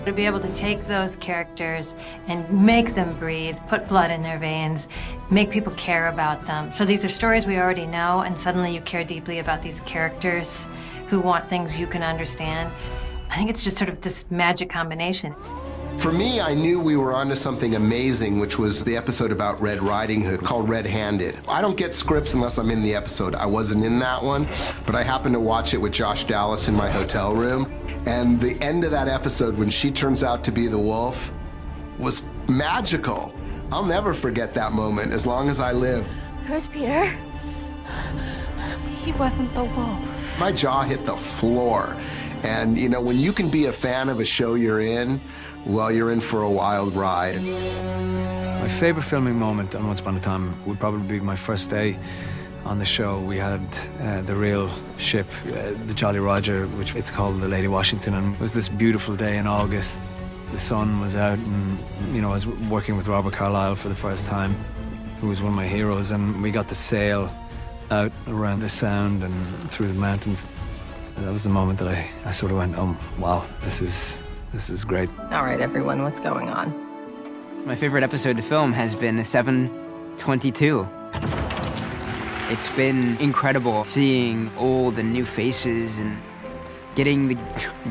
To be able to take those characters and make them breathe, put blood in their veins, make people care about them. So these are stories we already know, and suddenly you care deeply about these characters who want things you can understand. I think it's just sort of this magic combination. For me, I knew we were onto something amazing, which was the episode about Red Riding Hood called Red Handed. I don't get scripts unless I'm in the episode. I wasn't in that one, but I happened to watch it with Josh Dallas in my hotel room. And the end of that episode, when she turns out to be the wolf, was magical. I'll never forget that moment as long as I live. Where's Peter? He wasn't the wolf. My jaw hit the floor. And, you know, when you can be a fan of a show you're in, well, you're in for a wild ride. My favorite filming moment on Once Upon a Time would probably be my first day on the show. We had the real ship, the Jolly Roger, which it's called the Lady Washington, and it was this beautiful day in August. The sun was out, and, you know, I was working with Robert Carlyle for the first time, who was one of my heroes, and we got to sail out around the Sound and through the mountains. That was the moment that I sort of went, oh, wow, this is great. All right, everyone, what's going on? My favorite episode to film has been 722. It's been incredible seeing all the new faces and getting the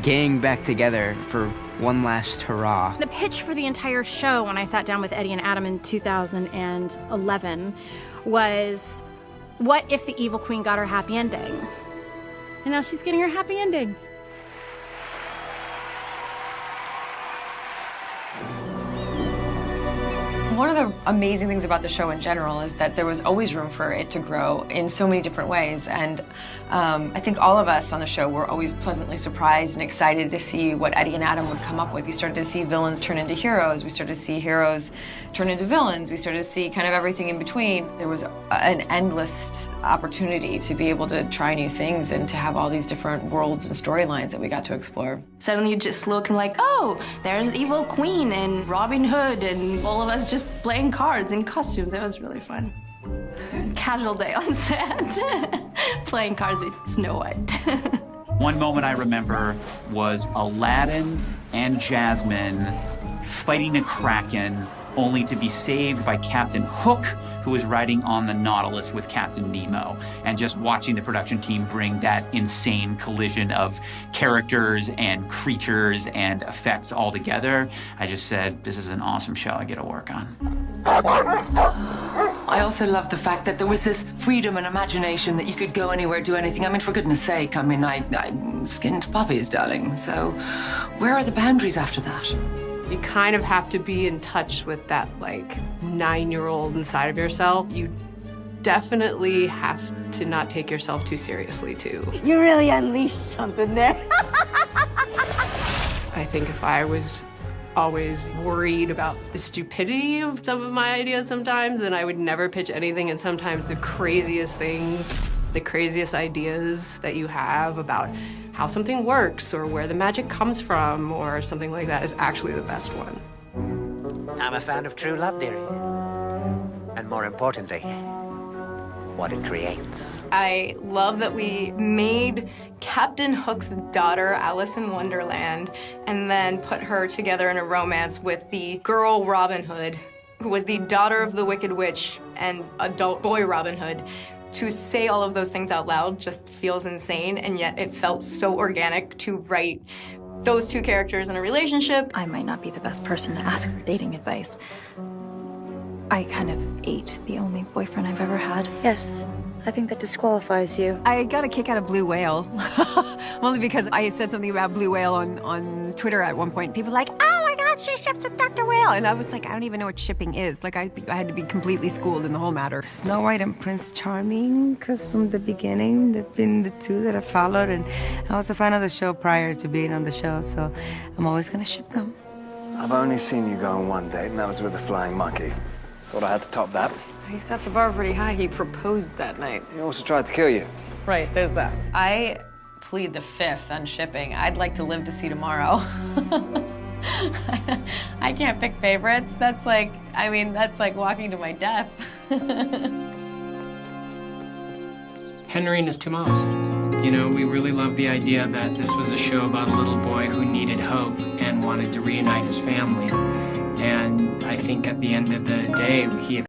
gang back together for one last hurrah. The pitch for the entire show when I sat down with Eddie and Adam in 2011 was, what if the evil queen got her happy ending? And now she's getting her happy ending. One of the amazing things about the show in general is that there was always room for it to grow in so many different ways. And I think all of us on the show were always pleasantly surprised and excited to see what Eddie and Adam would come up with. We started to see villains turn into heroes. We started to see heroes turn into villains. We started to see kind of everything in between. There was an endless opportunity to be able to try new things and to have all these different worlds and storylines that we got to explore. Suddenly you just look and like, oh, there's Evil Queen and Robin Hood and all of us just playing cards in costumes. It was really fun. Casual day on set, playing cards with Snow White. One moment I remember was Aladdin and Jasmine fighting a kraken, only to be saved by Captain Hook, who was riding on the Nautilus with Captain Nemo. And just watching the production team bring that insane collision of characters and creatures and effects all together, I just said, this is an awesome show I get to work on. I also love the fact that there was this freedom and imagination that you could go anywhere, do anything. I mean, for goodness sake, I mean, I skinned puppies, darling. So where are the boundaries after that? You kind of have to be in touch with that, like, 9-year-old inside of yourself. You definitely have to not take yourself too seriously, too. You really unleashed something there. I think if I was always worried about the stupidity of some of my ideas sometimes, then I would never pitch anything, and sometimes the craziest things, the craziest ideas that you have about how something works or where the magic comes from or something like that is actually the best one. I'm a fan of true love, dearie. And more importantly, what it creates. I love that we made Captain Hook's daughter, Alice in Wonderland, and then put her together in a romance with the girl Robin Hood, who was the daughter of the Wicked Witch and adult boy Robin Hood. To say all of those things out loud just feels insane, and yet it felt so organic to write those two characters in a relationship. I might not be the best person to ask for dating advice. I kind of ate the only boyfriend I've ever had. Yes, I think that disqualifies you. I got a kick out of Blue Whale, only because I said something about Blue Whale on Twitter at one point. People were like, oh my God, she ships with Dr. Whale. And I was like, I don't even know what shipping is. Like, I had to be completely schooled in the whole matter. Snow White and Prince Charming, because from the beginning, they've been the two that I followed, and I was a fan of the show prior to being on the show, so I'm always gonna ship them. I've only seen you go on one date, and that was with a flying monkey. Thought I had to top that. He set the bar pretty high. He proposed that night. He also tried to kill you. Right, there's that. I plead the fifth on shipping. I'd like to live to see tomorrow. I can't pick favorites. That's like, I mean, that's like walking to my death. Henry and his two moms. You know, we really love the idea that this was a show about a little boy who needed hope and wanted wanted to reunite his family. And I think at the end of the day, he